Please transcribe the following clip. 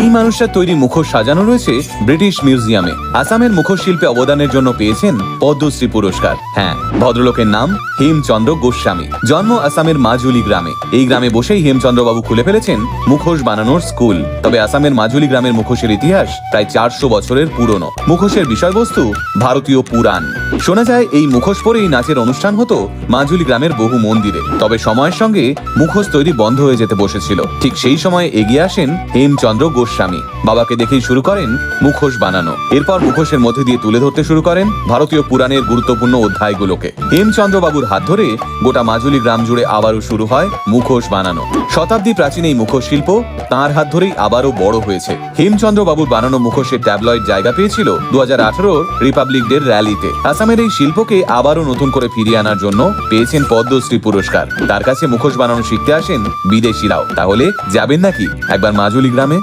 এই মানুষটার তৈরি মুখোশ সাজানো রয়েছে ব্রিটিশ মিউজিয়ামে। আসামের মুখোশ শিল্পে অবদানের জন্য পেয়েছেন পদ্মশ্রী পুরস্কার। হ্যাঁ, ভদ্রলোকের নাম হেমচন্দ্র গোস্বামী। জন্ম আসামের মাজুলি গ্রামে। এই গ্রামে বসেই হেমচন্দ্রবাবু খুলে ফেলেছেন মুখোশ বানানোর স্কুল। তবে আসামের মাজুলি গ্রামের মুখোশের ইতিহাস প্রায় 400 বছরের পুরনো। মুখোশের বিষয়বস্তু ভারতীয় পুরাণ। শোনা যায় এই মুখোশ পরেই নাচের অনুষ্ঠান হতো মাজুলি গ্রামের বহু মন্দিরে। তবে সময়ের সঙ্গে মুখোশ তৈরি বন্ধ হয়ে যেতে বসেছিল। ঠিক সেই সময়ে এগিয়ে আসেন হেমচন্দ্র গোস্বামী। বাবাকে দেখেই শুরু করেন মুখোশ বানানো। এরপর মুখোশের মধ্যে দিয়ে তুলে ধরতে শুরু করেন ভারতীয় পুরাণের গুরুত্বপূর্ণ অধ্যায়গুলোকে। হেমচন্দ্র বাবুর হাত ধরে গোটা মাজুলি গ্রাম জুড়ে আবারও শুরু হয় মুখোশ বানানো। শতাব্দী প্রাচীন এই মুখোশ শিল্প তাঁর হাত ধরেই আবারও বড় হয়েছে। হেমচন্দ্র বাবুর বানানো মুখোশের ট্যাবলয়েড জায়গা পেয়েছিল 2018 রিপাবলিক ডে র্যালিতে। আসামের এই শিল্পকে আবারও নতুন করে ফিরিয়ে আনার জন্য পেয়েছেন পদ্মশ্রী পুরস্কার। তার কাছে মুখোশ বানানো শিখতে আসেন বিদেশিরাও। তাহলে যাবেন নাকি একবার মাজুলি গ্রামে?